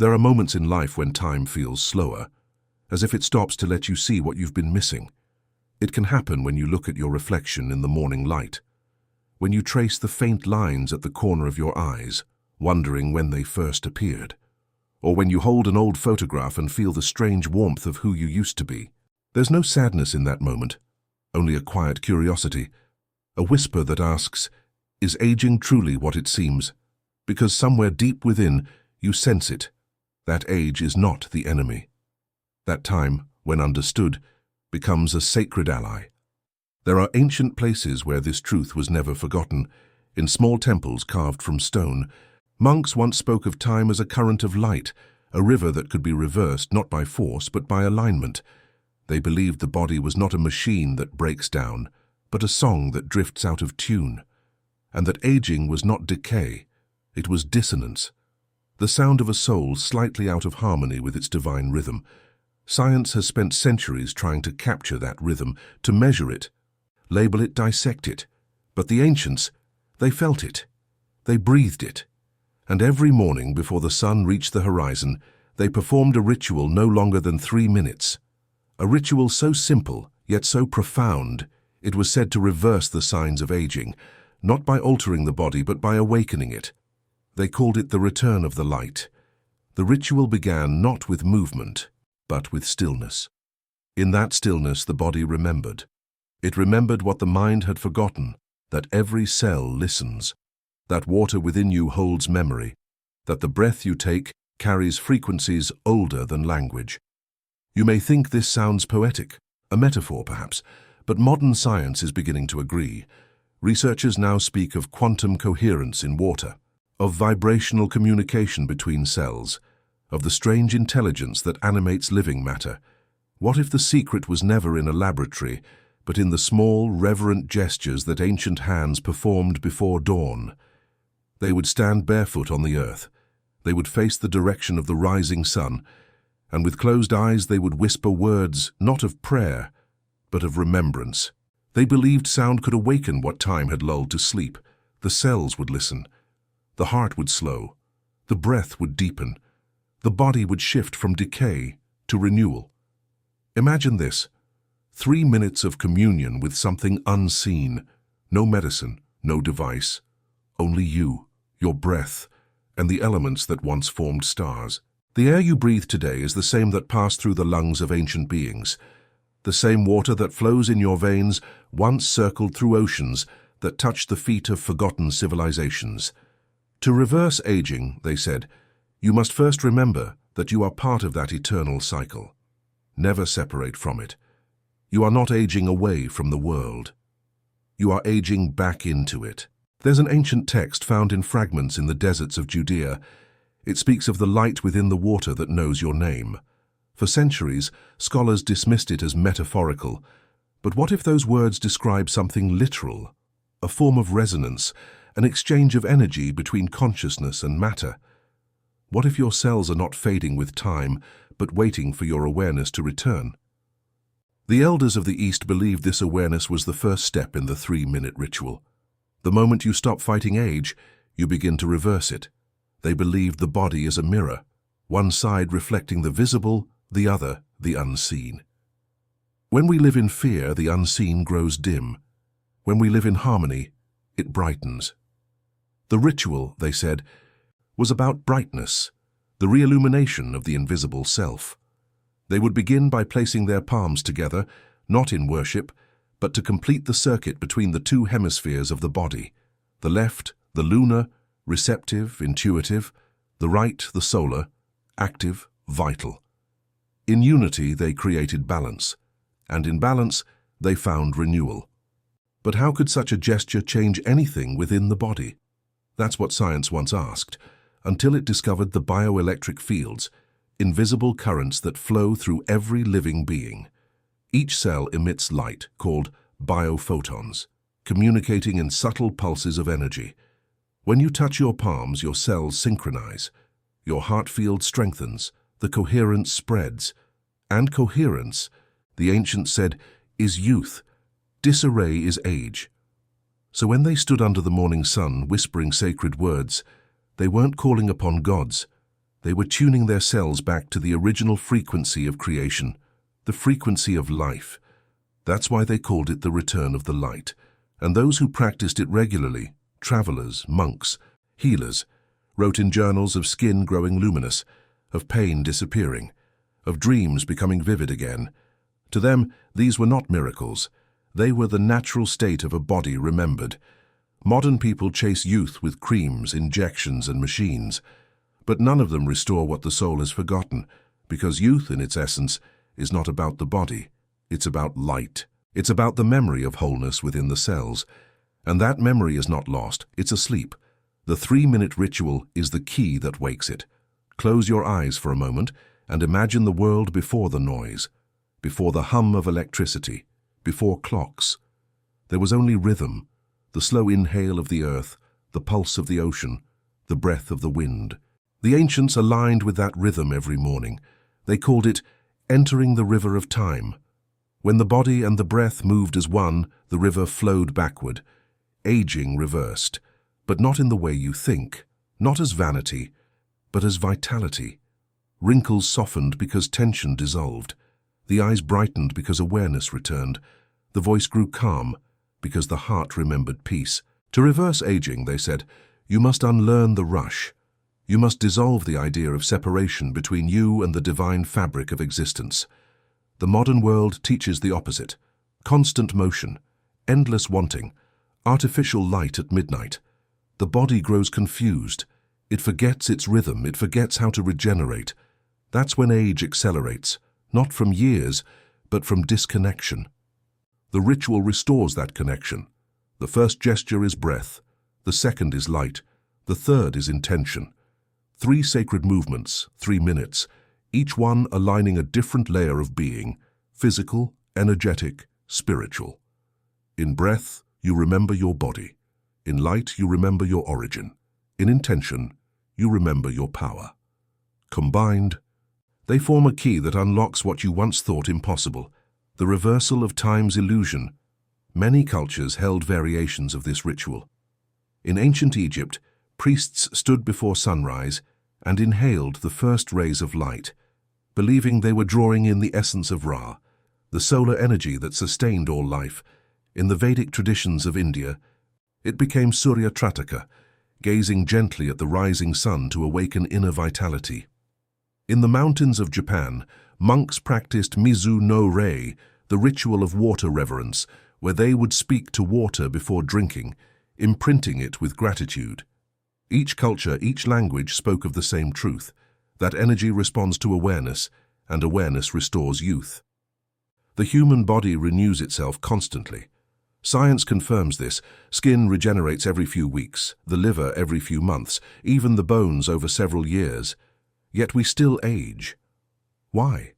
There are moments in life when time feels slower, as if it stops to let you see what you've been missing. It can happen when you look at your reflection in the morning light, when you trace the faint lines at the corner of your eyes, wondering when they first appeared, or when you hold an old photograph and feel the strange warmth of who you used to be. There's no sadness in that moment, only a quiet curiosity, a whisper that asks, is aging truly what it seems? Because somewhere deep within, you sense it. That age is not the enemy. That time, when understood, becomes a sacred ally. There are ancient places where this truth was never forgotten. In small temples carved from stone, monks once spoke of time as a current of light, a river that could be reversed not by force but by alignment. They believed the body was not a machine that breaks down, but a song that drifts out of tune, and that aging was not decay, it was dissonance, the sound of a soul slightly out of harmony with its divine rhythm. Science has spent centuries trying to capture that rhythm, to measure it, label it, dissect it. But the ancients, they felt it, they breathed it. And every morning before the sun reached the horizon, they performed a ritual no longer than 3 minutes. A ritual so simple, yet so profound, it was said to reverse the signs of aging, not by altering the body but by awakening it. They called it the return of the light. The ritual began not with movement, but with stillness. In that stillness the body remembered. It remembered what the mind had forgotten, that every cell listens, that water within you holds memory, that the breath you take carries frequencies older than language. You may think this sounds poetic, a metaphor perhaps, but modern science is beginning to agree. Researchers now speak of quantum coherence in water, of vibrational communication between cells, of the strange intelligence that animates living matter. What if the secret was never in a laboratory, but in the small, reverent gestures that ancient hands performed before dawn? They would stand barefoot on the earth. They would face the direction of the rising sun, and with closed eyes they would whisper words not of prayer, but of remembrance. They believed sound could awaken what time had lulled to sleep. The cells would listen. The heart would slow. The breath would deepen. The body would shift from decay to renewal. Imagine this: 3 minutes of communion with something unseen. No medicine, no device. Only you, your breath, and the elements that once formed stars. The air you breathe today is the same that passed through the lungs of ancient beings. The same water that flows in your veins once circled through oceans that touched the feet of forgotten civilizations. To reverse aging, they said, you must first remember that you are part of that eternal cycle. Never separate from it. You are not aging away from the world. You are aging back into it. There's an ancient text found in fragments in the deserts of Judea. It speaks of the light within the water that knows your name. For centuries, scholars dismissed it as metaphorical. But what if those words describe something literal? A form of resonance, an exchange of energy between consciousness and matter. What if your cells are not fading with time, but waiting for your awareness to return? The elders of the East believed this awareness was the first step in the 3-minute ritual. The moment you stop fighting age, you begin to reverse it. They believed the body is a mirror, one side reflecting the visible, the other the unseen. When we live in fear, the unseen grows dim. When we live in harmony, it brightens. The ritual, they said, was about brightness, the re-illumination of the invisible self. They would begin by placing their palms together, not in worship, but to complete the circuit between the 2 hemispheres of the body, the left, the lunar, receptive, intuitive, the right, the solar, active, vital. In unity they created balance, and in balance they found renewal. But how could such a gesture change anything within the body? That's what science once asked, until it discovered the bioelectric fields, invisible currents that flow through every living being. Each cell emits light, called biophotons, communicating in subtle pulses of energy. When you touch your palms, your cells synchronize. Your heart field strengthens, the coherence spreads. And coherence, the ancients said, is youth. Disarray is age. So when they stood under the morning sun whispering sacred words, they weren't calling upon gods. They were tuning their cells back to the original frequency of creation, the frequency of life. That's why they called it the return of the light. And those who practiced it regularly, travelers, monks, healers, wrote in journals of skin growing luminous, of pain disappearing, of dreams becoming vivid again. To them, these were not miracles. They were the natural state of a body remembered. Modern people chase youth with creams, injections, and machines. But none of them restore what the soul has forgotten, because youth, in its essence, is not about the body. It's about light. It's about the memory of wholeness within the cells. And that memory is not lost, it's asleep. The 3-minute ritual is the key that wakes it. Close your eyes for a moment and imagine the world before the noise, before the hum of electricity, before clocks. There was only rhythm, the slow inhale of the earth, the pulse of the ocean, the breath of the wind. The ancients aligned with that rhythm every morning. They called it entering the river of time. When the body and the breath moved as one, the river flowed backward. Aging reversed, but not in the way you think, not as vanity, but as vitality. Wrinkles softened because tension dissolved. The eyes brightened because awareness returned. The voice grew calm because the heart remembered peace. To reverse aging, they said, you must unlearn the rush. You must dissolve the idea of separation between you and the divine fabric of existence. The modern world teaches the opposite. Constant motion, endless wanting, artificial light at midnight. The body grows confused. It forgets its rhythm. It forgets how to regenerate. That's when age accelerates, not from years, but from disconnection. The ritual restores that connection. The first gesture is breath. The second is light. The third is intention. 3 sacred movements, 3 minutes, each one aligning a different layer of being, physical, energetic, spiritual. In breath, you remember your body. In light, you remember your origin. In intention, you remember your power. Combined, they form a key that unlocks what you once thought impossible, the reversal of time's illusion. Many cultures held variations of this ritual. In ancient Egypt, priests stood before sunrise and inhaled the first rays of light, believing they were drawing in the essence of Ra, the solar energy that sustained all life. In the Vedic traditions of India, it became Surya Trataka, gazing gently at the rising sun to awaken inner vitality. In the mountains of Japan, monks practiced Mizu no Rei, the ritual of water reverence, where they would speak to water before drinking, imprinting it with gratitude. Each culture, each language spoke of the same truth, that energy responds to awareness, and awareness restores youth. The human body renews itself constantly. Science confirms this. Skin regenerates every few weeks, the liver every few months, even the bones over several years. Yet we still age. Why?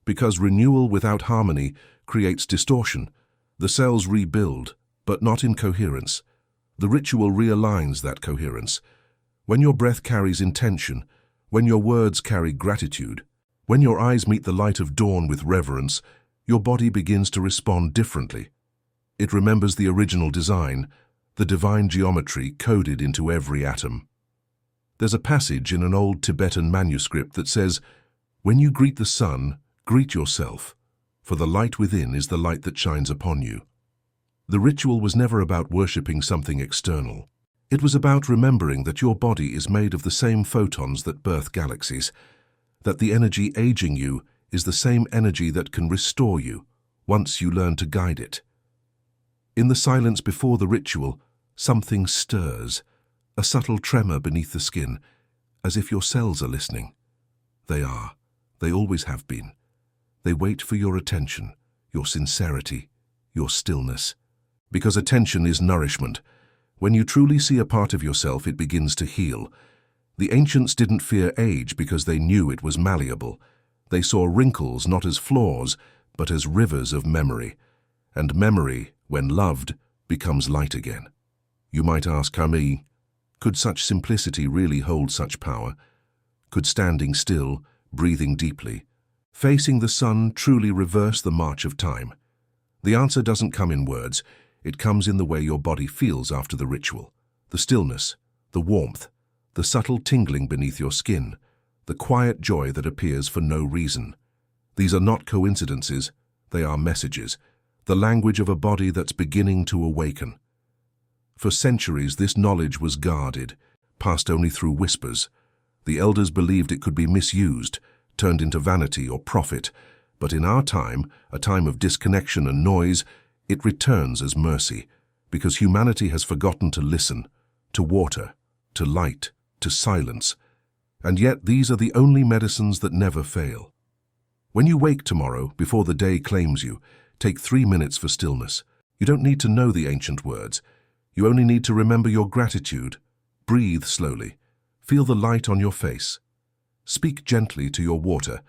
Because renewal without harmony creates distortion. The cells rebuild, but not in coherence. The ritual realigns that coherence. When your breath carries intention, when your words carry gratitude, when your eyes meet the light of dawn with reverence, your body begins to respond differently. It remembers the original design, the divine geometry coded into every atom. There's a passage in an old Tibetan manuscript that says, "When you greet the sun, greet yourself, for the light within is the light that shines upon you." The ritual was never about worshipping something external. It was about remembering that your body is made of the same photons that birth galaxies, that the energy aging you is the same energy that can restore you once you learn to guide it. In the silence before the ritual, something stirs, a subtle tremor beneath the skin, as if your cells are listening. They are. They always have been. They wait for your attention, your sincerity, your stillness. Because attention is nourishment. When you truly see a part of yourself, it begins to heal. The ancients didn't fear age because they knew it was malleable. They saw wrinkles not as flaws, but as rivers of memory. And memory, when loved, becomes light again. You might ask, Kami, could such simplicity really hold such power? Could standing still, breathing deeply, facing the sun truly reverse the march of time? The answer doesn't come in words. It comes in the way your body feels after the ritual. The stillness, the warmth, the subtle tingling beneath your skin, the quiet joy that appears for no reason. These are not coincidences, they are messages, the language of a body that's beginning to awaken. For centuries, this knowledge was guarded, passed only through whispers. The elders believed it could be misused, turned into vanity or profit, but in our time, a time of disconnection and noise, it returns as mercy, because humanity has forgotten to listen, to water, to light, to silence. And yet these are the only medicines that never fail. When you wake tomorrow, before the day claims you, take 3 minutes for stillness. You don't need to know the ancient words. You only need to remember your gratitude. Breathe slowly. Feel the light on your face. Speak gently to your water.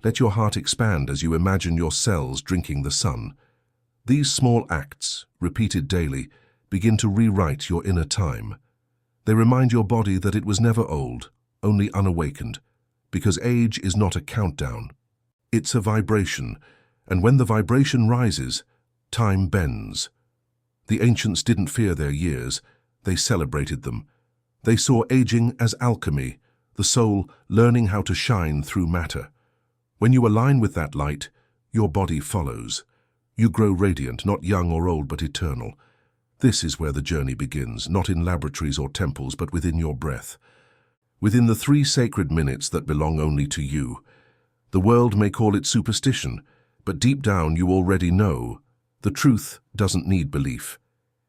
Let your heart expand as you imagine your cells drinking the sun. These small acts, repeated daily, begin to rewrite your inner time. They remind your body that it was never old, only unawakened, because age is not a countdown. It's a vibration, and when the vibration rises, time bends. The ancients didn't fear their years, they celebrated them. They saw aging as alchemy, the soul learning how to shine through matter. When you align with that light, your body follows. You grow radiant, not young or old, but eternal. This is where the journey begins, not in laboratories or temples, but within your breath. Within the 3 sacred minutes that belong only to you. The world may call it superstition, but deep down you already know. The truth doesn't need belief.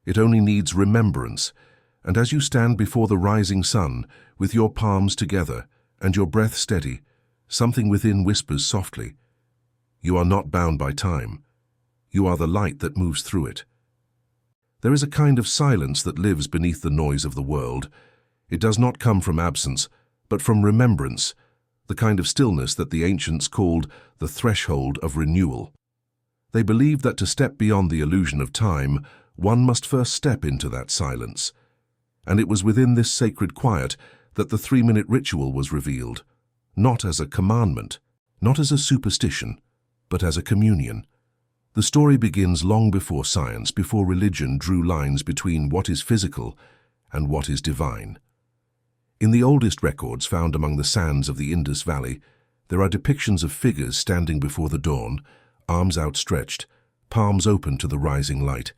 It only needs remembrance. And as you stand before the rising sun, with your palms together and your breath steady, something within whispers softly, "You are not bound by time. You are the light that moves through it." There is a kind of silence that lives beneath the noise of the world. It does not come from absence, but from remembrance, the kind of stillness that the ancients called the threshold of renewal. They believed that to step beyond the illusion of time, one must first step into that silence. And it was within this sacred quiet that the 3-minute ritual was revealed, not as a commandment, not as a superstition, but as a communion. The story begins long before science, before religion drew lines between what is physical and what is divine. In the oldest records found among the sands of the Indus Valley, there are depictions of figures standing before the dawn, arms outstretched, palms open to the rising light.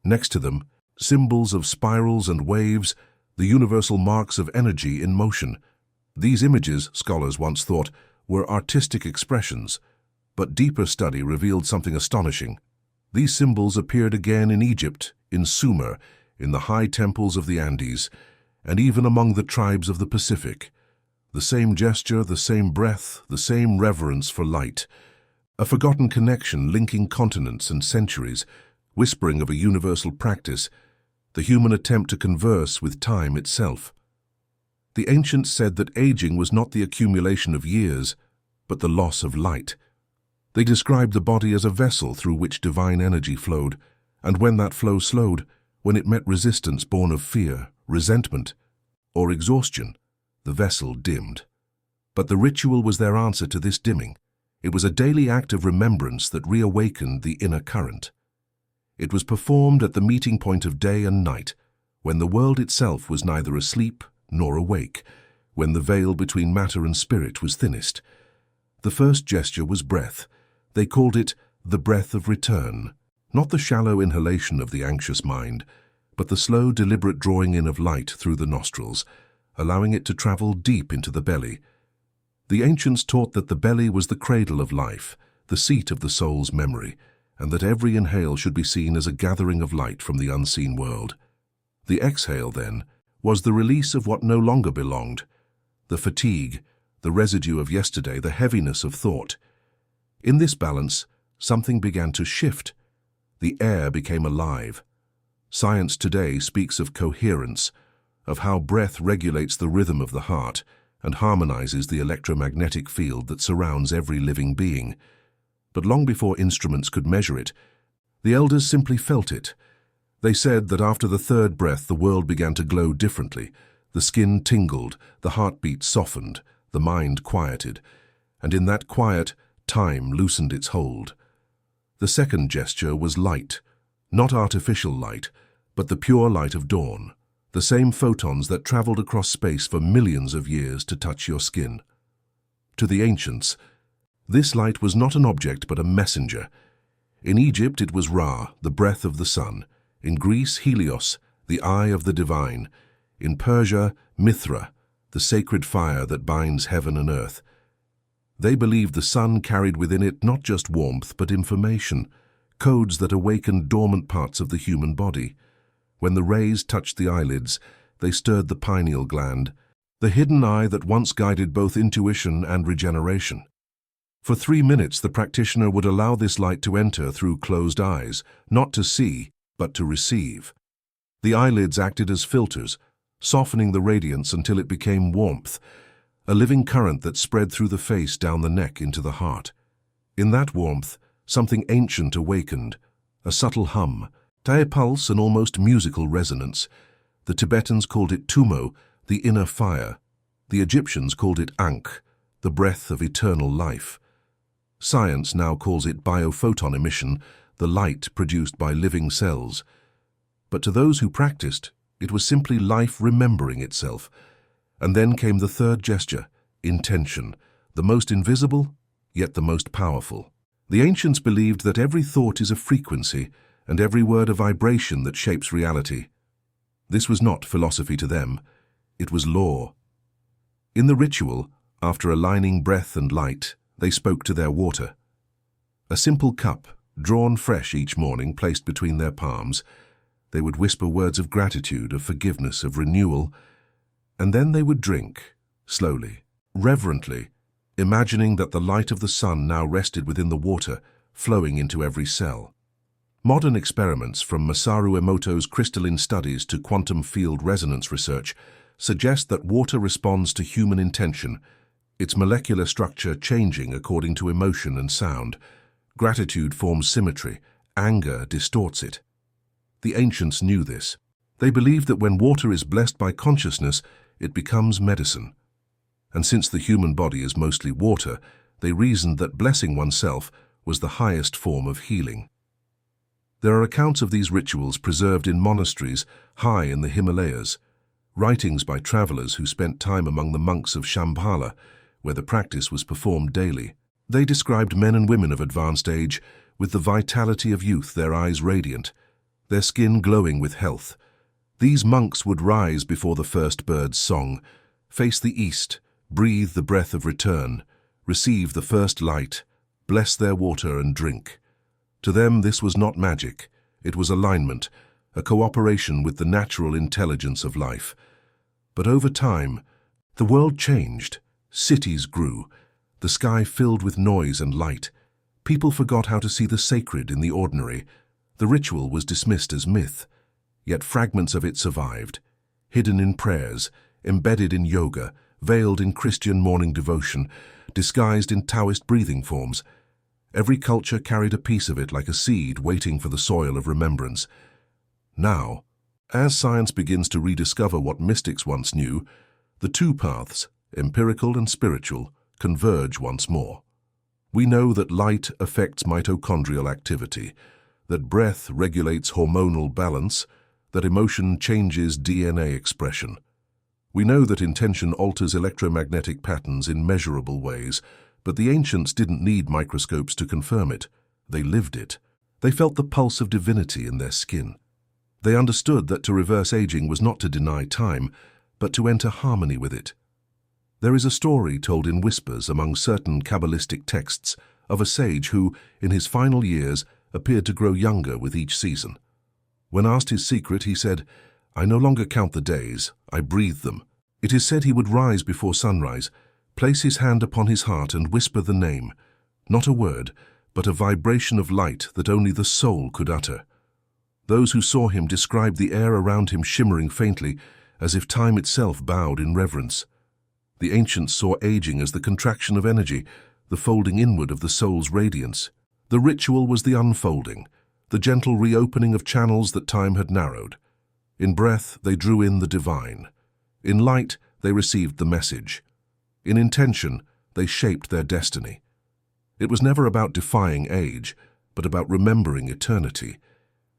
Next to them, symbols of spirals and waves, the universal marks of energy in motion. These images, scholars once thought, were artistic expressions, but deeper study revealed something astonishing. These symbols appeared again in Egypt, in Sumer, in the high temples of the Andes, and even among the tribes of the Pacific. The same gesture, the same breath, the same reverence for light. A forgotten connection linking continents and centuries, whispering of a universal practice, the human attempt to converse with time itself. The ancients said that aging was not the accumulation of years, but the loss of light. They described the body as a vessel through which divine energy flowed, and when that flow slowed, when it met resistance born of fear, resentment, or exhaustion, the vessel dimmed. But the ritual was their answer to this dimming. It was a daily act of remembrance that reawakened the inner current. It was performed at the meeting point of day and night, when the world itself was neither asleep nor awake, when the veil between matter and spirit was thinnest. The first gesture was breath. They called it the breath of return, not the shallow inhalation of the anxious mind, but the slow, deliberate drawing in of light through the nostrils, allowing it to travel deep into the belly. The ancients taught that the belly was the cradle of life, the seat of the soul's memory, and that every inhale should be seen as a gathering of light from the unseen world. The exhale, then, was the release of what no longer belonged, the fatigue, the residue of yesterday, the heaviness of thought. In this balance, something began to shift. The air became alive. Science today speaks of coherence, of how breath regulates the rhythm of the heart and harmonizes the electromagnetic field that surrounds every living being. But long before instruments could measure it, the elders simply felt it. They said that after the third breath the world began to glow differently. The skin tingled, the heartbeat softened, the mind quieted, and in that quiet, time loosened its hold. The second gesture was light, not artificial light, but the pure light of dawn, the same photons that traveled across space for millions of years to touch your skin. To the ancients, this light was not an object but a messenger. In Egypt it was Ra, the breath of the sun. In Greece, Helios, the eye of the divine. In Persia, Mithra, the sacred fire that binds heaven and earth. They believed the sun carried within it not just warmth but information, codes that awakened dormant parts of the human body. When the rays touched the eyelids, they stirred the pineal gland, the hidden eye that once guided both intuition and regeneration. For 3 minutes, the practitioner would allow this light to enter through closed eyes, not to see, but to receive. The eyelids acted as filters, softening the radiance until it became warmth, a living current that spread through the face down the neck into the heart. In that warmth, something ancient awakened, a subtle hum, a pulse, an almost musical resonance. The Tibetans called it tumo, the inner fire. The Egyptians called it ankh, the breath of eternal life. Science now calls it biophoton emission, the light produced by living cells. But to those who practiced, it was simply life remembering itself. And then came the third gesture, intention, the most invisible, yet the most powerful. The ancients believed that every thought is a frequency, and every word a vibration that shapes reality. This was not philosophy to them, it was law. In the ritual, after aligning breath and light, they spoke to their water. A simple cup, drawn fresh each morning, placed between their palms. They would whisper words of gratitude, of forgiveness, of renewal, and then they would drink, slowly, reverently, imagining that the light of the sun now rested within the water, flowing into every cell. Modern experiments, from Masaru Emoto's crystalline studies to quantum field resonance research, suggest that water responds to human intention, its molecular structure changing according to emotion and sound. Gratitude forms symmetry, anger distorts it. The ancients knew this. They believed that when water is blessed by consciousness, it becomes medicine. And since the human body is mostly water, they reasoned that blessing oneself was the highest form of healing. There are accounts of these rituals preserved in monasteries high in the Himalayas, writings by travelers who spent time among the monks of Shambhala, where the practice was performed daily. They described men and women of advanced age with the vitality of youth, their eyes radiant, their skin glowing with health. These monks would rise before the first bird's song, face the east, breathe the breath of return, receive the first light, bless their water and drink. To them this was not magic, it was alignment, a cooperation with the natural intelligence of life. But over time, the world changed, cities grew, the sky filled with noise and light. People forgot how to see the sacred in the ordinary. The ritual was dismissed as myth, yet fragments of it survived, hidden in prayers, embedded in yoga, veiled in Christian morning devotion, disguised in Taoist breathing forms. Every culture carried a piece of it like a seed waiting for the soil of remembrance. Now, as science begins to rediscover what mystics once knew, the two paths, empirical and spiritual, converge once more. We know that light affects mitochondrial activity, that breath regulates hormonal balance, that emotion changes DNA expression. We know that intention alters electromagnetic patterns in measurable ways, but the ancients didn't need microscopes to confirm it. They lived it. They felt the pulse of divinity in their skin. They understood that to reverse aging was not to deny time, but to enter harmony with it. There is a story told in whispers among certain Kabbalistic texts of a sage who, in his final years, appeared to grow younger with each season. When asked his secret, he said, "I no longer count the days, I breathe them." It is said he would rise before sunrise, place his hand upon his heart and whisper the name, not a word, but a vibration of light that only the soul could utter. Those who saw him described the air around him shimmering faintly, as if time itself bowed in reverence. The ancients saw aging as the contraction of energy, the folding inward of the soul's radiance. The ritual was the unfolding, the gentle reopening of channels that time had narrowed. In breath, they drew in the divine. In light, they received the message. In intention, they shaped their destiny. It was never about defying age, but about remembering eternity.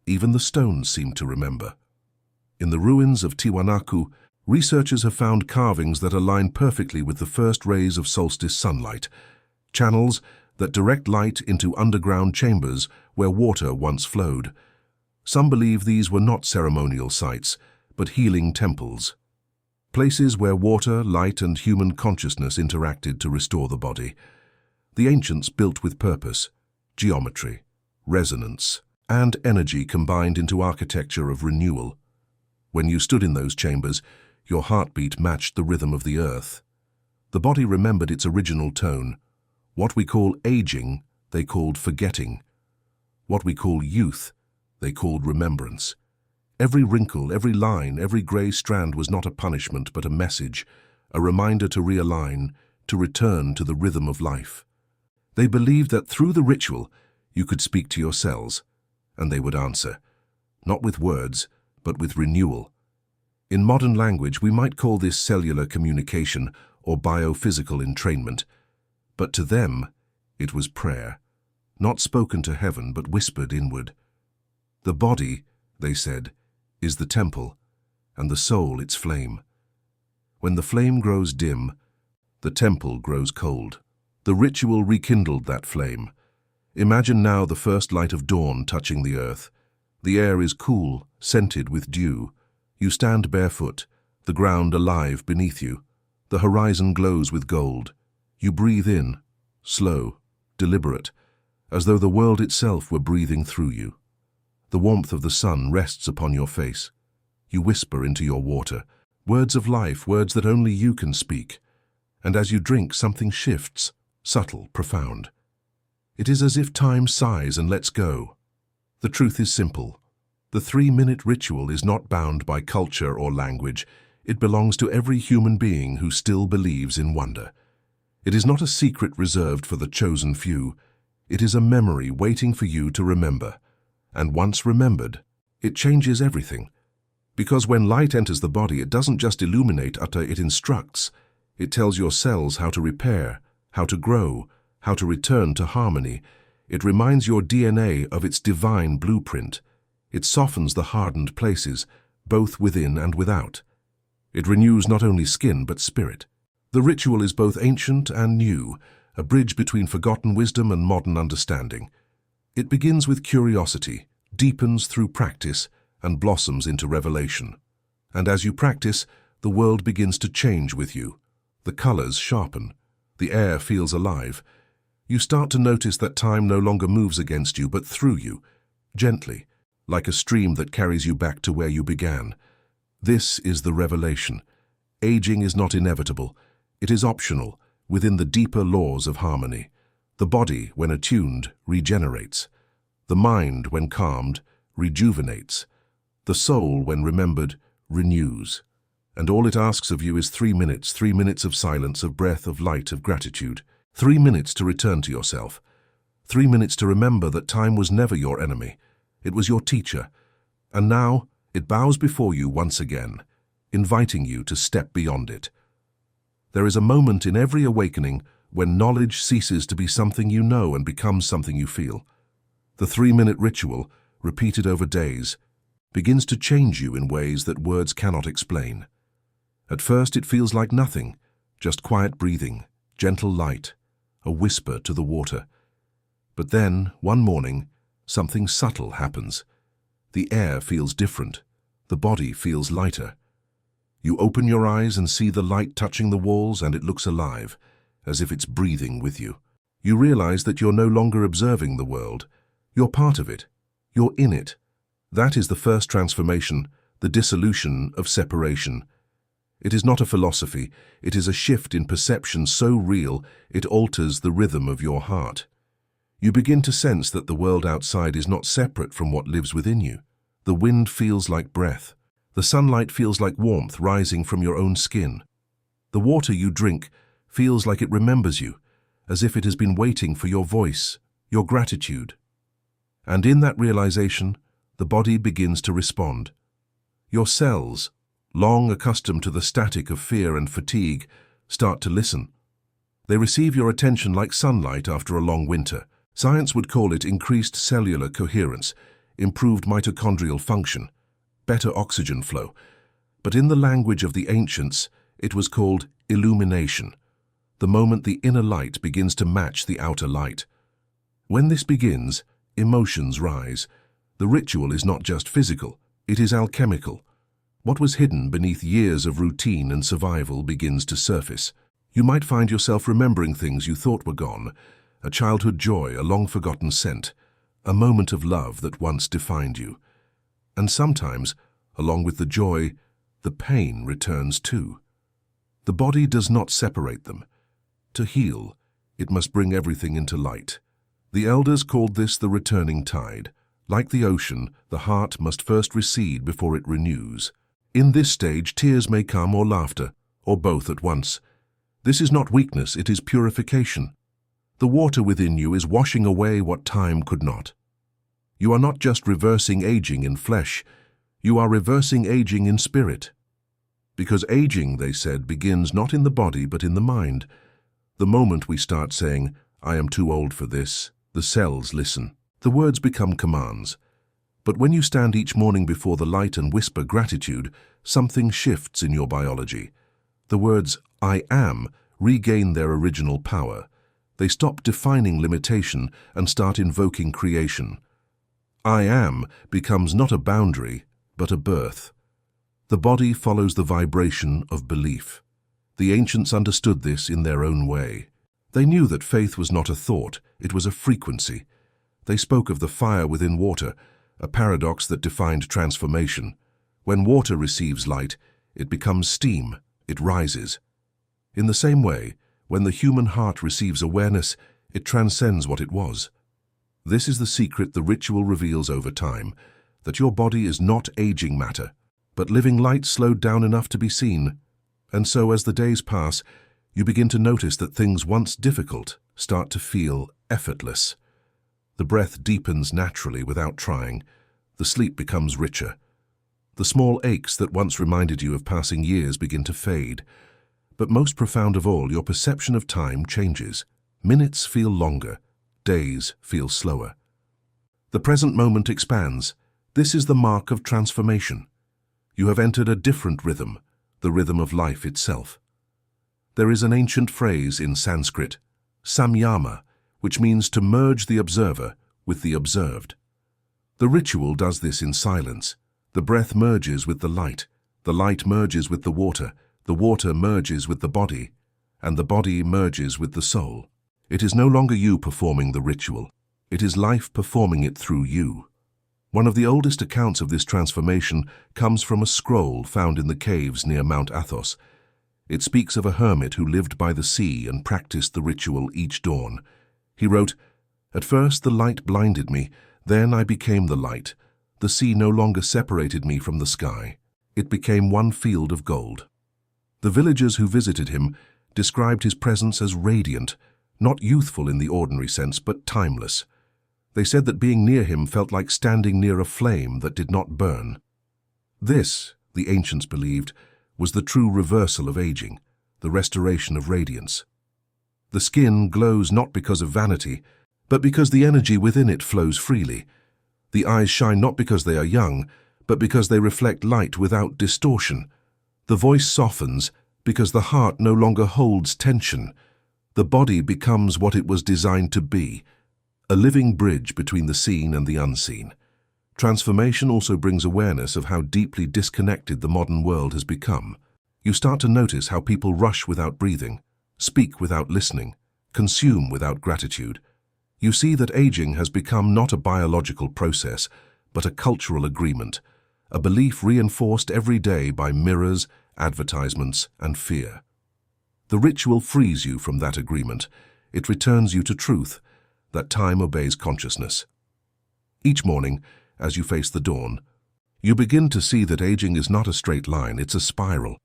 Even the stones seemed to remember. In the ruins of Tiwanaku, Researchers have found carvings that align perfectly with the first rays of solstice sunlight, channels that direct light into underground chambers where water once flowed. Some believe these were not ceremonial sites, but healing temples, places where water, light, and human consciousness interacted to restore the body. The ancients built with purpose, geometry, resonance, and energy combined into architecture of renewal. When you stood in those chambers, your heartbeat matched the rhythm of the earth. The body remembered its original tone. What we call aging, they called forgetting. What we call youth, they called remembrance. Every wrinkle, every line, every grey strand was not a punishment but a message, a reminder to realign, to return to the rhythm of life. They believed that through the ritual you could speak to your cells, and they would answer, not with words, but with renewal. In modern language, we might call this cellular communication or biophysical entrainment, but to them it was prayer, not spoken to heaven but whispered inward. The body, they said, is the temple, and the soul its flame. When the flame grows dim, the temple grows cold. The ritual rekindled that flame. Imagine now the first light of dawn touching the earth. The air is cool, scented with dew. You stand barefoot, the ground alive beneath you. The horizon glows with gold. You breathe in, slow, deliberate, as though the world itself were breathing through you. The warmth of the sun rests upon your face. You whisper into your water, words of life, words that only you can speak. And as you drink, something shifts, subtle, profound. It is as if time sighs and lets go. The truth is simple. The 3-minute ritual is not bound by culture or language. It belongs to every human being who still believes in wonder. It is not a secret reserved for the chosen few. It is a memory waiting for you to remember. And once remembered, it changes everything. Because when light enters the body, it doesn't just illuminate, it instructs. It tells your cells how to repair, how to grow, how to return to harmony. It reminds your DNA of its divine blueprint. It softens the hardened places, both within and without. It renews not only skin but spirit. The ritual is both ancient and new, a bridge between forgotten wisdom and modern understanding. It begins with curiosity, deepens through practice, and blossoms into revelation. And as you practice, the world begins to change with you. The colors sharpen. The air feels alive. You start to notice that time no longer moves against you but through you, gently, like a stream that carries you back to where you began. This is the revelation. Aging is not inevitable. It is optional, within the deeper laws of harmony. The body, when attuned, regenerates. The mind, when calmed, rejuvenates. The soul, when remembered, renews. And all it asks of you is 3 minutes, 3 minutes of silence, of breath, of light, of gratitude. 3 minutes to return to yourself. 3 minutes to remember that time was never your enemy. It was your teacher. And now it bows before you once again, inviting you to step beyond it. There is a moment in every awakening when knowledge ceases to be something you know and becomes something you feel. The 3-minute ritual, repeated over days, begins to change you in ways that words cannot explain. At first it feels like nothing, just quiet breathing, gentle light, a whisper to the water. But then, one morning, something subtle happens. The air feels different. The body feels lighter. You open your eyes and see the light touching the walls, and it looks alive, as if it's breathing with you. You realize that you're no longer observing the world. You're part of it. You're in it. That is the first transformation, the dissolution of separation. It is not a philosophy. It is a shift in perception so real it alters the rhythm of your heart. You begin to sense that the world outside is not separate from what lives within you. The wind feels like breath. The sunlight feels like warmth rising from your own skin. The water you drink feels like it remembers you, as if it has been waiting for your voice, your gratitude. And in that realization, the body begins to respond. Your cells, long accustomed to the static of fear and fatigue, start to listen. They receive your attention like sunlight after a long winter. Science would call it increased cellular coherence, improved mitochondrial function, better oxygen flow. But in the language of the ancients, it was called illumination, the moment the inner light begins to match the outer light. When this begins, emotions rise. The ritual is not just physical, it is alchemical. What was hidden beneath years of routine and survival begins to surface. You might find yourself remembering things you thought were gone, a childhood joy, a long-forgotten scent, a moment of love that once defined you. And sometimes, along with the joy, the pain returns too. The body does not separate them. To heal, it must bring everything into light. The elders called this the returning tide. Like the ocean, the heart must first recede before it renews. In this stage, tears may come or laughter, or both at once. This is not weakness, it is purification. The water within you is washing away what time could not. You are not just reversing aging in flesh, you are reversing aging in spirit. Because aging, they said, begins not in the body but in the mind. The moment we start saying, "I am too old for this," the cells listen. The words become commands. But when you stand each morning before the light and whisper gratitude, something shifts in your biology. The words, "I am," regain their original power. They stop defining limitation and start invoking creation. I am becomes not a boundary, but a birth. The body follows the vibration of belief. The ancients understood this in their own way. They knew that faith was not a thought, it was a frequency. They spoke of the fire within water, a paradox that defined transformation. When water receives light, it becomes steam, it rises. In the same way, when the human heart receives awareness, it transcends what it was. This is the secret the ritual reveals over time, that your body is not aging matter, but living light slowed down enough to be seen. And so as the days pass, you begin to notice that things once difficult start to feel effortless. The breath deepens naturally without trying. The sleep becomes richer. The small aches that once reminded you of passing years begin to fade. But most profound of all, your perception of time changes. Minutes feel longer. Days feel slower. The present moment expands. This is the mark of transformation. You have entered a different rhythm, the rhythm of life itself. There is an ancient phrase in Sanskrit, samyama, which means to merge the observer with the observed. The ritual does this in silence. The breath merges with the light merges with the water merges with the body, and the body merges with the soul. It is no longer you performing the ritual. It is life performing it through you. One of the oldest accounts of this transformation comes from a scroll found in the caves near Mount Athos. It speaks of a hermit who lived by the sea and practiced the ritual each dawn. He wrote, "At first the light blinded me, then I became the light. The sea no longer separated me from the sky. It became one field of gold." The villagers who visited him described his presence as radiant, not youthful in the ordinary sense, but timeless. They said that being near him felt like standing near a flame that did not burn. This, the ancients believed, was the true reversal of aging, the restoration of radiance. The skin glows not because of vanity, but because the energy within it flows freely. The eyes shine not because they are young, but because they reflect light without distortion. The voice softens because the heart no longer holds tension. The body becomes what it was designed to be, a living bridge between the seen and the unseen. Transformation also brings awareness of how deeply disconnected the modern world has become. You start to notice how people rush without breathing, speak without listening, consume without gratitude. You see that aging has become not a biological process, but a cultural agreement, a belief reinforced every day by mirrors, advertisements, and fear. The ritual frees you from that agreement. It returns you to truth, that time obeys consciousness. Each morning, as you face the dawn, you begin to see that aging is not a straight line, it's a spiral.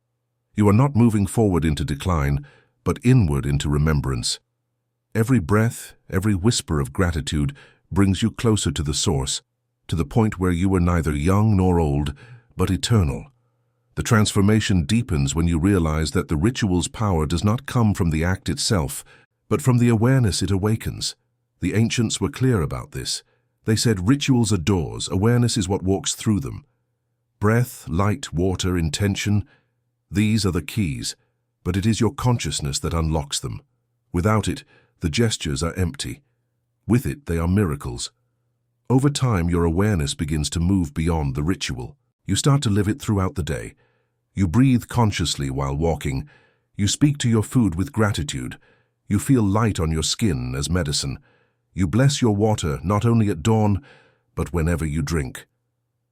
You are not moving forward into decline, but inward into remembrance. Every breath, every whisper of gratitude brings you closer to the source, to the point where you are neither young nor old, but eternal. The transformation deepens when you realize that the ritual's power does not come from the act itself, but from the awareness it awakens. The ancients were clear about this. They said rituals are doors, awareness is what walks through them. Breath, light, water, intention, these are the keys, but it is your consciousness that unlocks them. Without it, the gestures are empty. With it, they are miracles. Over time, your awareness begins to move beyond the ritual. You start to live it throughout the day. You breathe consciously while walking. You speak to your food with gratitude. You feel light on your skin as medicine. You bless your water not only at dawn, but whenever you drink.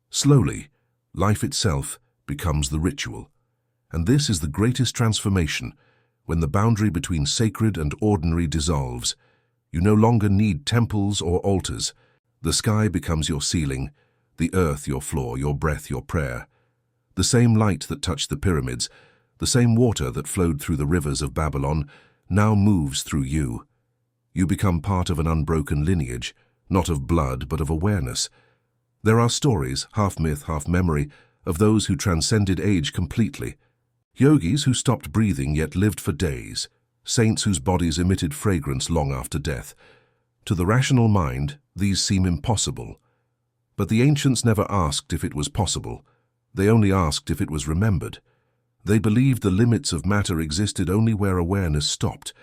Slowly, life itself becomes the ritual. And this is the greatest transformation, when the boundary between sacred and ordinary dissolves. You no longer need temples or altars. The sky becomes your ceiling, the earth your floor, your breath your prayer. The same light that touched the pyramids, the same water that flowed through the rivers of Babylon, now moves through you. You become part of an unbroken lineage, not of blood but of awareness. There are stories, half myth, half memory, of those who transcended age completely. Yogis who stopped breathing yet lived for days. Saints whose bodies emitted fragrance long after death. To the rational mind, these seem impossible. But the ancients never asked if it was possible. They only asked if it was remembered. They believed the limits of matter existed only where awareness stopped.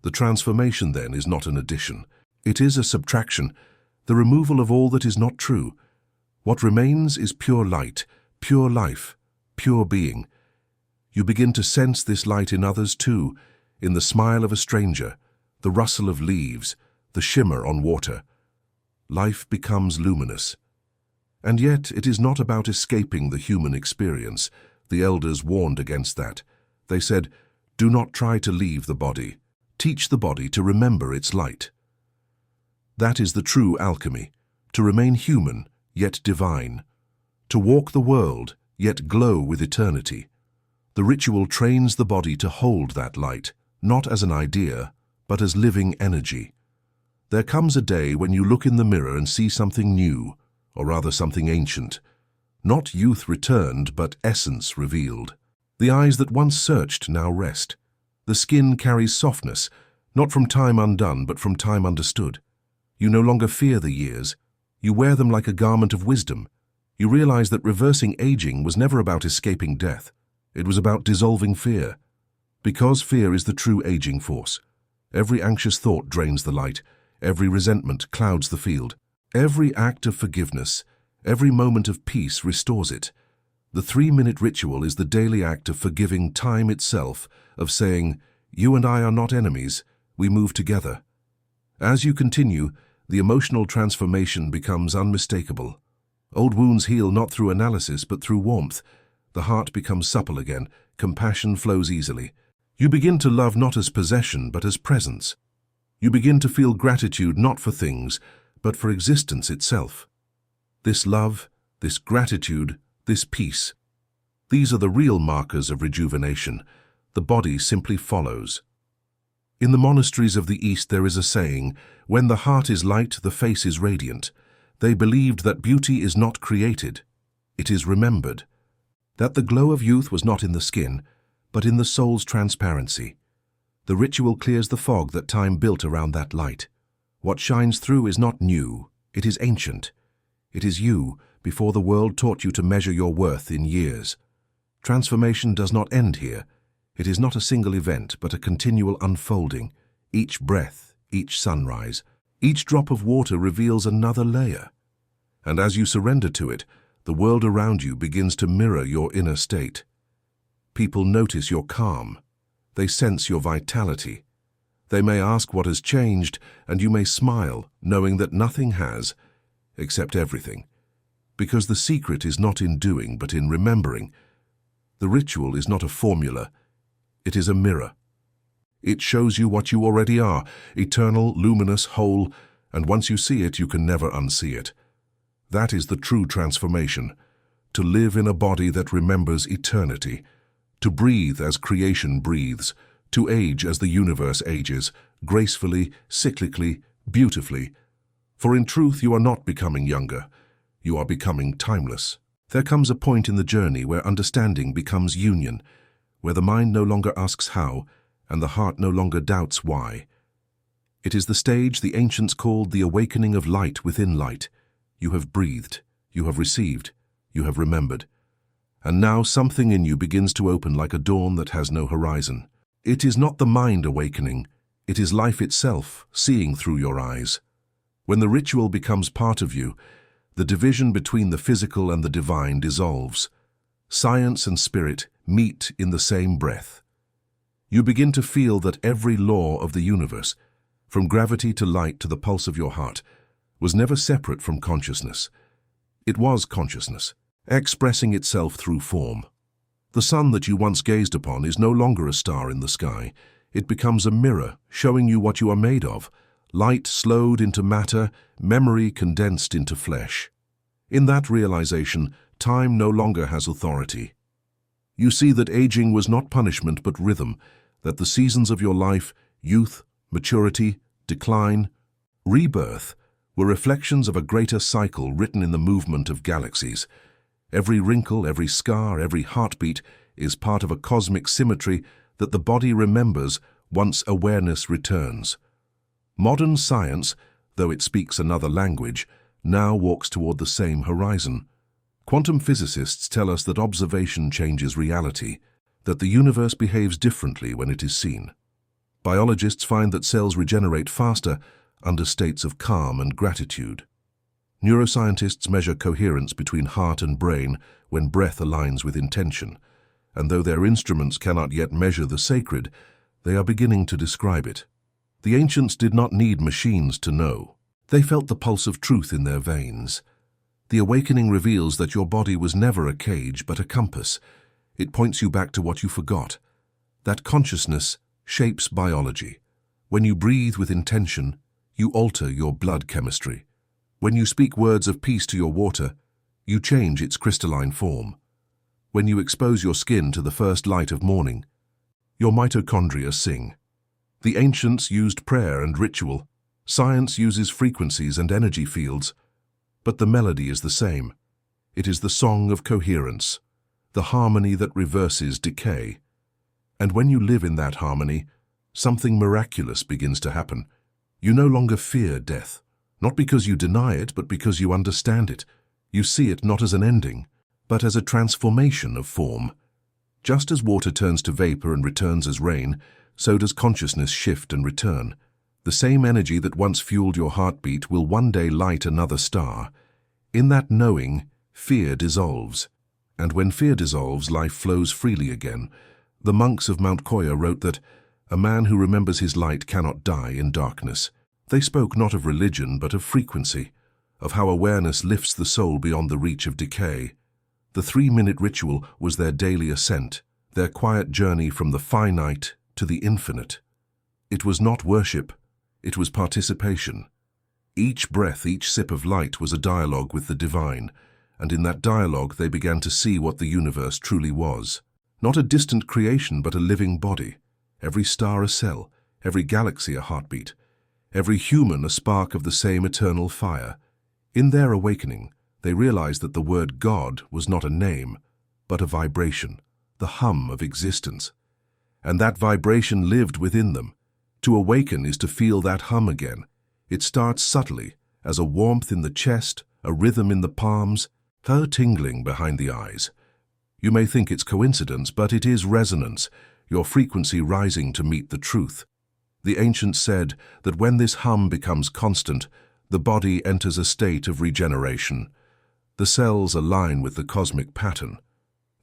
The transformation, then, is not an addition. It is a subtraction, the removal of all that is not true. What remains is pure light, pure life, pure being. You begin to sense this light in others too, in the smile of a stranger, the rustle of leaves, the shimmer on water. Life becomes luminous. And yet it is not about escaping the human experience. The elders warned against that. They said, "Do not try to leave the body. Teach the body to remember its light." That is the true alchemy, to remain human, yet divine. To walk the world, yet glow with eternity. The ritual trains the body to hold that light, not as an idea, but as living energy. There comes a day when you look in the mirror and see something new, or rather something ancient. Not youth returned, but essence revealed. The eyes that once searched now rest. The skin carries softness, not from time undone, but from time understood. You no longer fear the years. You wear them like a garment of wisdom. You realize that reversing aging was never about escaping death. It was about dissolving fear. Because fear is the true aging force. Every anxious thought drains the light. Every resentment clouds the field. Every act of forgiveness, every moment of peace restores it. The 3-minute ritual is the daily act of forgiving time itself, of saying, "You and I are not enemies, we move together." As you continue, the emotional transformation becomes unmistakable. Old wounds heal not through analysis but through warmth. The heart becomes supple again, compassion flows easily. You begin to love not as possession but as presence. You begin to feel gratitude not for things, but for existence itself. This love, this gratitude, this peace, these are the real markers of rejuvenation. The body simply follows. In the monasteries of the East there is a saying, "When the heart is light, the face is radiant." They believed that beauty is not created, it is remembered. That the glow of youth was not in the skin, but in the soul's transparency. The ritual clears the fog that time built around that light. What shines through is not new, it is ancient. It is you, before the world taught you to measure your worth in years. Transformation does not end here. It is not a single event, but a continual unfolding. Each breath, each sunrise, each drop of water reveals another layer. And as you surrender to it, the world around you begins to mirror your inner state. People notice your calm. They sense your vitality. They may ask what has changed, and you may smile, knowing that nothing has, except everything. Because the secret is not in doing, but in remembering. The ritual is not a formula, it is a mirror. It shows you what you already are, eternal, luminous, whole, and once you see it, you can never unsee it. That is the true transformation, to live in a body that remembers eternity, to breathe as creation breathes, to age as the universe ages, gracefully, cyclically, beautifully. For in truth you are not becoming younger, you are becoming timeless. There comes a point in the journey where understanding becomes union, where the mind no longer asks how, and the heart no longer doubts why. It is the stage the ancients called the awakening of light within light. You have breathed, you have received, you have remembered. And now something in you begins to open like a dawn that has no horizon. It is not the mind awakening, it is life itself seeing through your eyes. When the ritual becomes part of you, the division between the physical and the divine dissolves. Science and spirit meet in the same breath. You begin to feel that every law of the universe, from gravity to light to the pulse of your heart, was never separate from consciousness. It was consciousness, expressing itself through form. The sun that you once gazed upon is no longer a star in the sky. It becomes a mirror, showing you what you are made of. Light slowed into matter, memory condensed into flesh. In that realization, time no longer has authority. You see that aging was not punishment but rhythm, that the seasons of your life, youth, maturity, decline, rebirth, were reflections of a greater cycle written in the movement of galaxies. Every wrinkle, every scar, every heartbeat is part of a cosmic symmetry that the body remembers once awareness returns. Modern science, though it speaks another language, now walks toward the same horizon. Quantum physicists tell us that observation changes reality, that the universe behaves differently when it is seen. Biologists find that cells regenerate faster under states of calm and gratitude. Neuroscientists measure coherence between heart and brain when breath aligns with intention, and though their instruments cannot yet measure the sacred, they are beginning to describe it. The ancients did not need machines to know. They felt the pulse of truth in their veins. The awakening reveals that your body was never a cage but a compass. It points you back to what you forgot. That consciousness shapes biology. When you breathe with intention, you alter your blood chemistry. When you speak words of peace to your water, you change its crystalline form. When you expose your skin to the first light of morning, your mitochondria sing. The ancients used prayer and ritual. Science uses frequencies and energy fields. But the melody is the same. It is the song of coherence, the harmony that reverses decay. And when you live in that harmony, something miraculous begins to happen. You no longer fear death, not because you deny it, but because you understand it. You see it not as an ending, but as a transformation of form. Just as water turns to vapor and returns as rain, so does consciousness shift and return. The same energy that once fueled your heartbeat will one day light another star. In that knowing, fear dissolves. And when fear dissolves, life flows freely again. The monks of Mount Koya wrote that a man who remembers his light cannot die in darkness. They spoke not of religion, but of frequency, of how awareness lifts the soul beyond the reach of decay. The 3-minute ritual was their daily ascent, their quiet journey from the finite to the infinite. It was not worship, it was participation. Each breath, each sip of light was a dialogue with the divine, and in that dialogue they began to see what the universe truly was. Not a distant creation, but a living body. Every star a cell, every galaxy a heartbeat, every human a spark of the same eternal fire. In their awakening, they realized that the word God was not a name, but a vibration, the hum of existence. And that vibration lived within them. To awaken is to feel that hum again. It starts subtly, as a warmth in the chest, a rhythm in the palms, a tingling behind the eyes. You may think it's coincidence, but it is resonance, your frequency rising to meet the truth. The ancients said that when this hum becomes constant, the body enters a state of regeneration. The cells align with the cosmic pattern.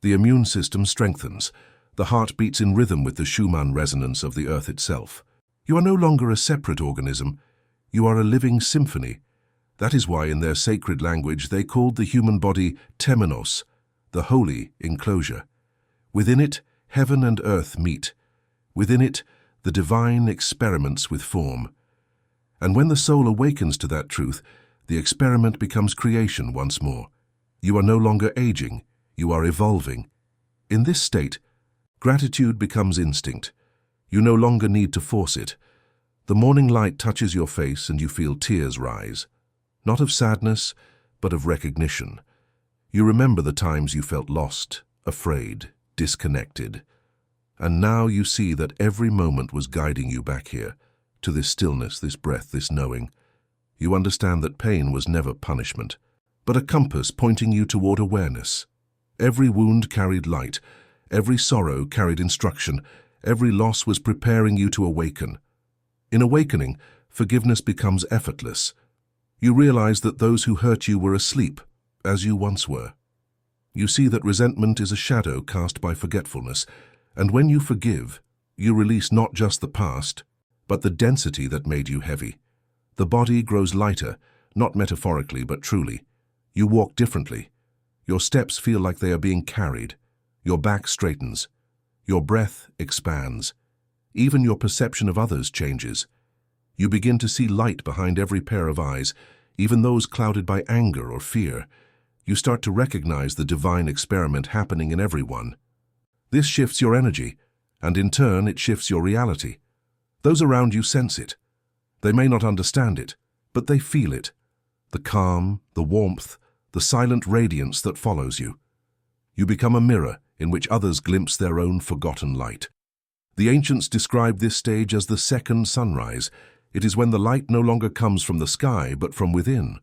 The immune system strengthens. The heart beats in rhythm with the Schumann resonance of the earth itself. You are no longer a separate organism. You are a living symphony. That is why in their sacred language they called the human body temenos, the holy enclosure. Within it, heaven and earth meet. Within it, the divine experiments with form. And when the soul awakens to that truth, the experiment becomes creation once more. You are no longer aging, you are evolving. In this state, gratitude becomes instinct. You no longer need to force it. The morning light touches your face and you feel tears rise. Not of sadness, but of recognition. You remember the times you felt lost, afraid, disconnected. And now you see that every moment was guiding you back here, to this stillness, this breath, this knowing. You understand that pain was never punishment, but a compass pointing you toward awareness. Every wound carried light. Every sorrow carried instruction. Every loss was preparing you to awaken. In awakening, forgiveness becomes effortless. You realize that those who hurt you were asleep, as you once were. You see that resentment is a shadow cast by forgetfulness, and when you forgive, you release not just the past, but the density that made you heavy. The body grows lighter, not metaphorically but truly. You walk differently. Your steps feel like they are being carried. Your back straightens. Your breath expands. Even your perception of others changes. You begin to see light behind every pair of eyes, even those clouded by anger or fear. You start to recognize the divine experiment happening in everyone. This shifts your energy, and in turn it shifts your reality. Those around you sense it. They may not understand it, but they feel it. The calm, the warmth, the silent radiance that follows you. You become a mirror in which others glimpse their own forgotten light. The ancients described this stage as the second sunrise. It is when the light no longer comes from the sky, but from within.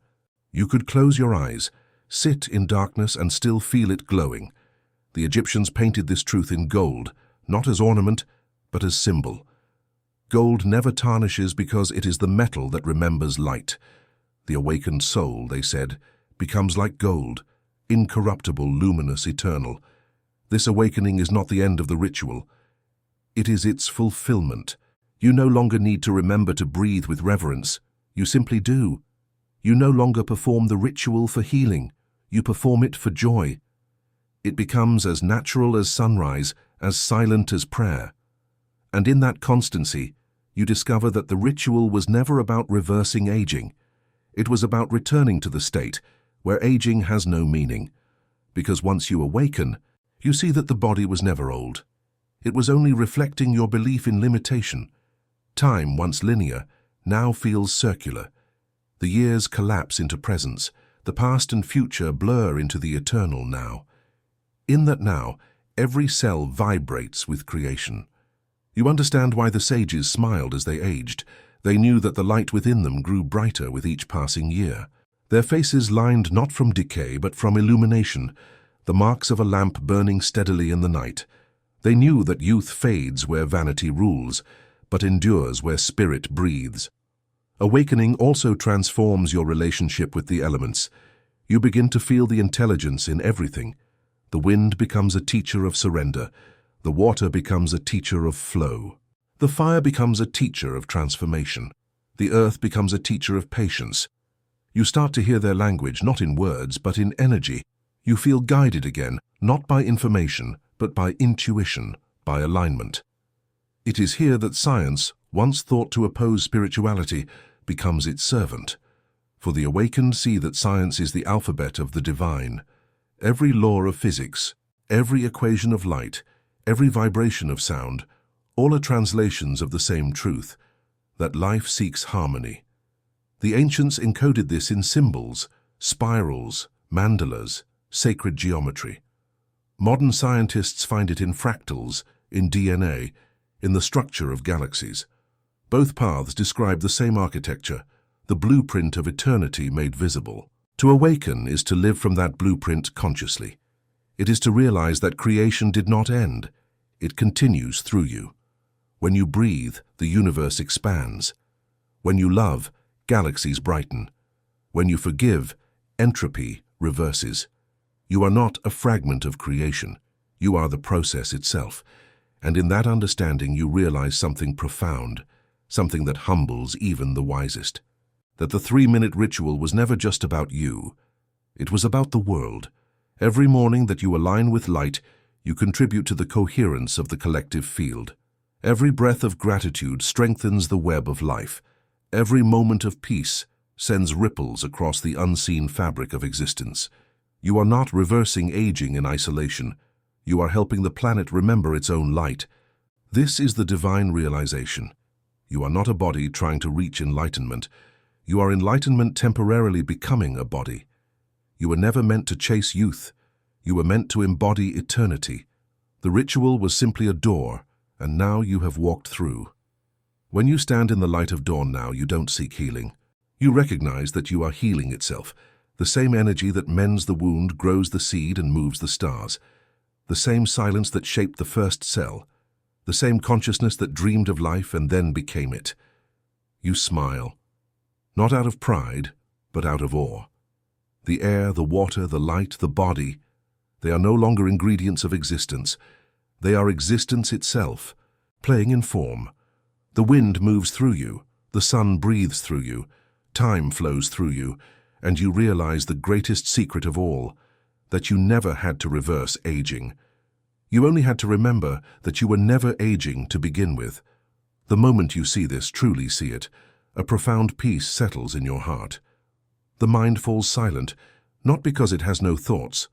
You could close your eyes, sit in darkness and still feel it glowing. The Egyptians painted this truth in gold, not as ornament, but as symbol. Gold never tarnishes because it is the metal that remembers light. The awakened soul, they said, becomes like gold, incorruptible, luminous, eternal. This awakening is not the end of the ritual. It is its fulfillment. You no longer need to remember to breathe with reverence. You simply do. You no longer perform the ritual for healing. You perform it for joy. It becomes as natural as sunrise, as silent as prayer. And in that constancy, you discover that the ritual was never about reversing aging. It was about returning to the state where aging has no meaning. Because once you awaken, you see that the body was never old. It was only reflecting your belief in limitation. Time, once linear, now feels circular. The years collapse into presence. The past and future blur into the eternal now. In that now, every cell vibrates with creation. You understand why the sages smiled as they aged. They knew that the light within them grew brighter with each passing year. Their faces lined not from decay but from illumination, the marks of a lamp burning steadily in the night. They knew that youth fades where vanity rules, but endures where spirit breathes. Awakening also transforms your relationship with the elements. You begin to feel the intelligence in everything. The wind becomes a teacher of surrender. The water becomes a teacher of flow. The fire becomes a teacher of transformation. The earth becomes a teacher of patience. You start to hear their language not in words but in energy. You feel guided again, not by information, but by intuition, by alignment. It is here that science, once thought to oppose spirituality, becomes its servant. For the awakened see that science is the alphabet of the divine. Every law of physics, every equation of light, every vibration of sound, all are translations of the same truth, that life seeks harmony. The ancients encoded this in symbols, spirals, mandalas, sacred geometry. Modern scientists find it in fractals, in DNA, in the structure of galaxies. Both paths describe the same architecture, the blueprint of eternity made visible. To awaken is to live from that blueprint consciously. It is to realize that creation did not end. It continues through you. When you breathe, the universe expands. When you love, galaxies brighten. When you forgive, entropy reverses. You are not a fragment of creation. You are the process itself. And in that understanding you realize something profound, something that humbles even the wisest. That the 3-minute ritual was never just about you. It was about the world. Every morning that you align with light, you contribute to the coherence of the collective field. Every breath of gratitude strengthens the web of life. Every moment of peace sends ripples across the unseen fabric of existence. You are not reversing aging in isolation. You are helping the planet remember its own light. This is the divine realization. You are not a body trying to reach enlightenment. You are enlightenment temporarily becoming a body. You were never meant to chase youth. You were meant to embody eternity. The ritual was simply a door, and now you have walked through. When you stand in the light of dawn now, you don't seek healing. You recognize that you are healing itself, The same energy that mends the wound, grows the seed, and moves the stars. The same silence that shaped the first cell. The same consciousness that dreamed of life and then became it. You smile. Not out of pride, but out of awe. The air, the water, the light, the body, they are no longer ingredients of existence. They are existence itself, playing in form. The wind moves through you, the sun breathes through you, time flows through you, and you realize the greatest secret of all, that you never had to reverse aging. You only had to remember that you were never aging to begin with. The moment you see this, truly see it, a profound peace settles in your heart. The mind falls silent, not because it has no thoughts,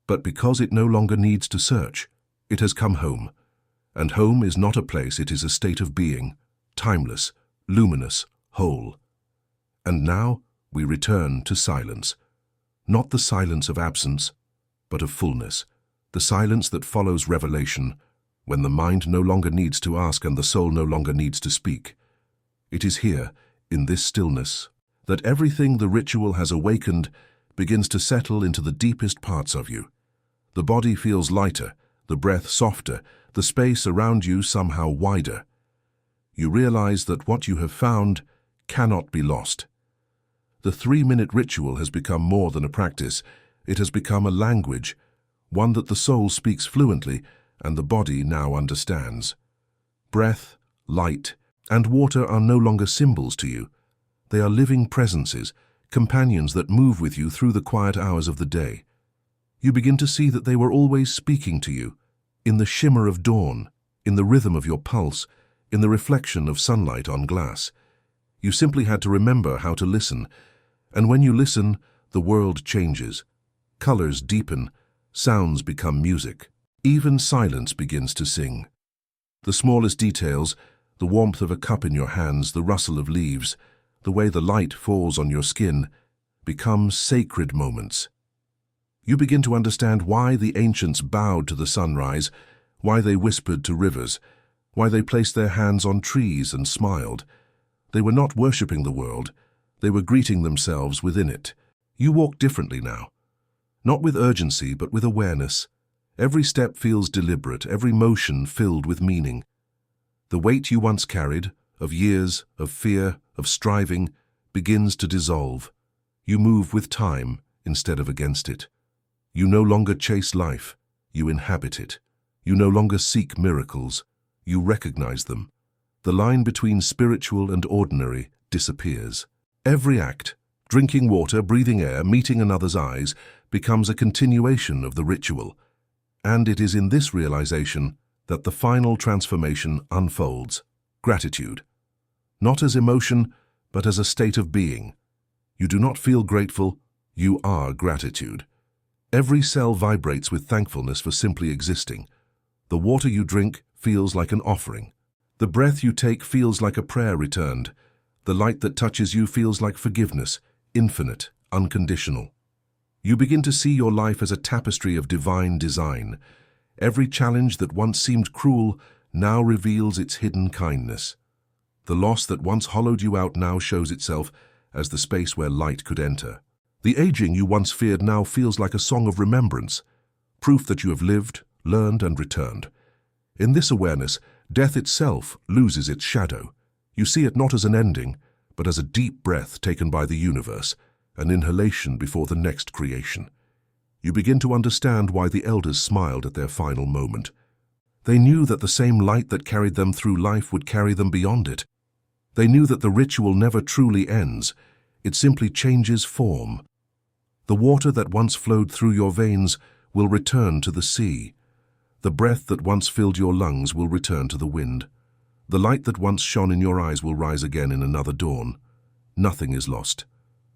but because it no longer needs to search. It has come home. And home is not a place, it is a state of being, timeless, luminous, whole. And now we return to silence. Not the silence of absence, but of fullness. The silence that follows revelation, when the mind no longer needs to ask and the soul no longer needs to speak. It is here, in this stillness, that everything the ritual has awakened begins to settle into the deepest parts of you. The body feels lighter, the breath softer, the space around you somehow wider. You realize that what you have found cannot be lost. The 3-minute ritual has become more than a practice. It has become a language, one that the soul speaks fluently and the body now understands. Breath, light, and water are no longer symbols to you. They are living presences, companions that move with you through the quiet hours of the day. You begin to see that they were always speaking to you, in the shimmer of dawn, in the rhythm of your pulse, in the reflection of sunlight on glass. You simply had to remember how to listen, and when you listen, the world changes. Colors deepen, sounds become music. Even silence begins to sing. The smallest details, the warmth of a cup in your hands, the rustle of leaves, the way the light falls on your skin, become sacred moments. You begin to understand why the ancients bowed to the sunrise, why they whispered to rivers, why they placed their hands on trees and smiled. They were not worshipping the world, they were greeting themselves within it. You walk differently now, not with urgency but with awareness. Every step feels deliberate, every motion filled with meaning. The weight you once carried, of years, of fear, of striving, begins to dissolve. You move with time instead of against it. You no longer chase life, you inhabit it. You no longer seek miracles, you recognize them. The line between spiritual and ordinary disappears. Every act, drinking water, breathing air, meeting another's eyes, becomes a continuation of the ritual. And it is in this realization that the final transformation unfolds. Gratitude. Not as emotion, but as a state of being. You do not feel grateful, you are gratitude. Every cell vibrates with thankfulness for simply existing. The water you drink feels like an offering. The breath you take feels like a prayer returned. The light that touches you feels like forgiveness, infinite, unconditional. You begin to see your life as a tapestry of divine design. Every challenge that once seemed cruel now reveals its hidden kindness. The loss that once hollowed you out now shows itself as the space where light could enter. The aging you once feared now feels like a song of remembrance, proof that you have lived, learned, and returned. In this awareness, death itself loses its shadow. You see it not as an ending, but as a deep breath taken by the universe, an inhalation before the next creation. You begin to understand why the elders smiled at their final moment. They knew that the same light that carried them through life would carry them beyond it. They knew that the ritual never truly ends, it simply changes form. The water that once flowed through your veins will return to the sea. The breath that once filled your lungs will return to the wind. The light that once shone in your eyes will rise again in another dawn. Nothing is lost.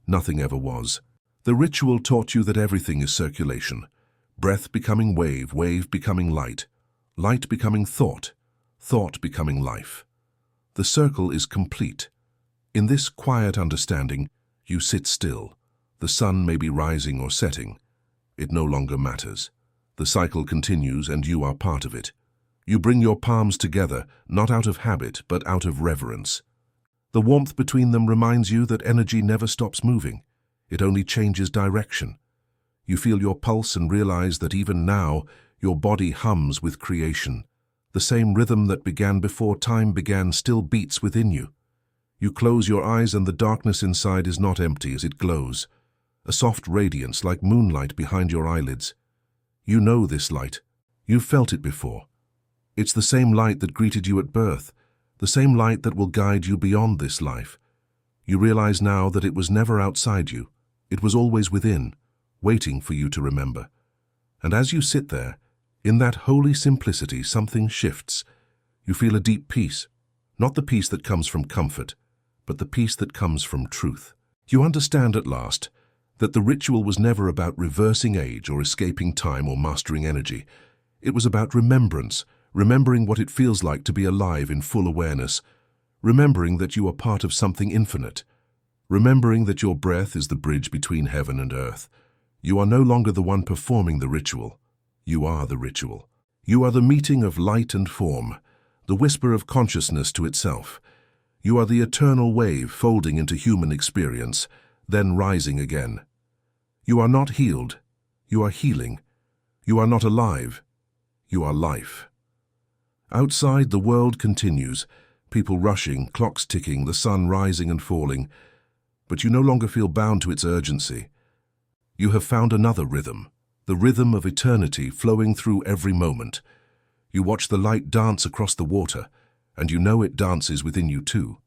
Nothing ever was. The ritual taught you that everything is circulation. Breath becoming wave, wave becoming light, light becoming thought, thought becoming life. The circle is complete. In this quiet understanding, you sit still. The sun may be rising or setting. It no longer matters. The cycle continues and you are part of it. You bring your palms together, not out of habit, but out of reverence. The warmth between them reminds you that energy never stops moving. It only changes direction. You feel your pulse and realize that even now, your body hums with creation. The same rhythm that began before time began still beats within you. You close your eyes and the darkness inside is not empty as it glows. A soft radiance like moonlight behind your eyelids. You know this light. You've felt it before. It's the same light that greeted you at birth, the same light that will guide you beyond this life. You realize now that it was never outside you. It was always within, waiting for you to remember. And as you sit there, in that holy simplicity, something shifts. You feel a deep peace, not the peace that comes from comfort, but the peace that comes from truth. You understand at last that the ritual was never about reversing age or escaping time or mastering energy. It was about remembrance, remembering what it feels like to be alive in full awareness, remembering that you are part of something infinite, remembering that your breath is the bridge between heaven and earth. You are no longer the one performing the ritual. You are the ritual. You are the meeting of light and form, the whisper of consciousness to itself. You are the eternal wave folding into human experience, then rising again. You are not healed. You are healing. You are not alive. You are life. Outside, the world continues, people rushing, clocks ticking, the sun rising and falling, but you no longer feel bound to its urgency. You have found another rhythm, the rhythm of eternity flowing through every moment. You watch the light dance across the water, and you know it dances within you too.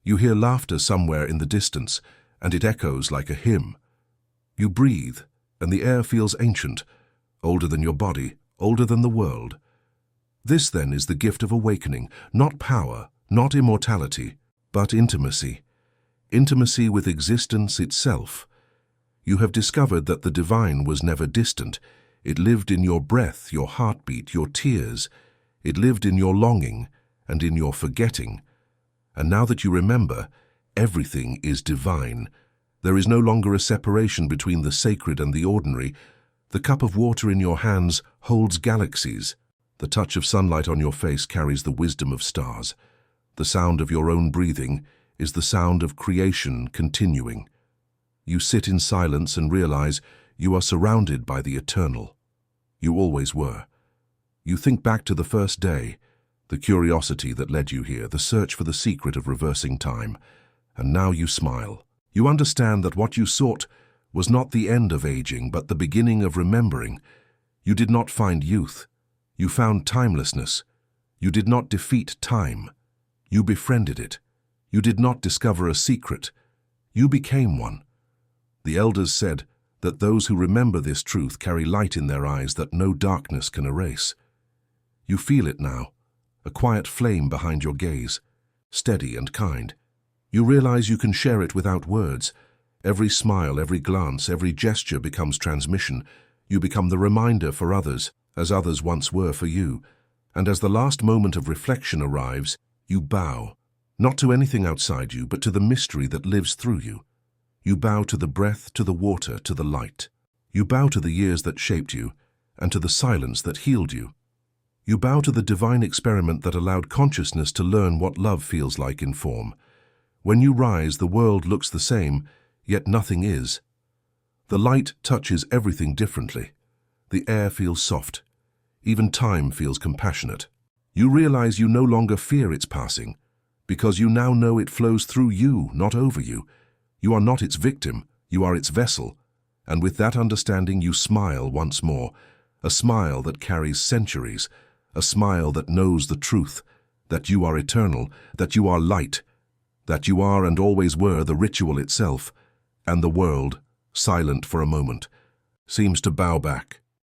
You hear laughter somewhere in the distance, and it echoes like a hymn. You breathe, and the air feels ancient, older than your body, older than the world. This, then, is the gift of awakening, not power, not immortality, but intimacy. Intimacy with existence itself. You have discovered that the divine was never distant. It lived in your breath, your heartbeat, your tears. It lived in your longing and in your forgetting. And now that you remember, everything is divine. There is no longer a separation between the sacred and the ordinary. The cup of water in your hands holds galaxies. The touch of sunlight on your face carries the wisdom of stars. The sound of your own breathing is the sound of creation continuing. You sit in silence and realize you are surrounded by the eternal. You always were. You think back to the first day, the curiosity that led you here, the search for the secret of reversing time, and now you smile. You understand that what you sought was not the end of aging, but the beginning of remembering. You did not find youth. You found timelessness. You did not defeat time. You befriended it. You did not discover a secret. You became one. The elders said that those who remember this truth carry light in their eyes that no darkness can erase. You feel it now, a quiet flame behind your gaze, steady and kind. You realize you can share it without words. Every smile, every glance, every gesture becomes transmission. You become the reminder for others, as others once were for you. And as the last moment of reflection arrives, you bow, not to anything outside you, but to the mystery that lives through you. You bow to the breath, to the water, to the light. You bow to the years that shaped you, and to the silence that healed you. You bow to the divine experiment that allowed consciousness to learn what love feels like in form. When you rise, the world looks the same, yet nothing is. The light touches everything differently. The air feels soft. Even time feels compassionate. You realize you no longer fear its passing, because you now know it flows through you, not over you. You are not its victim, you are its vessel. And with that understanding, you smile once more, a smile that carries centuries, a smile that knows the truth, that you are eternal, that you are light, that you are and always were the ritual itself, and the world, silent for a moment, seems to bow back.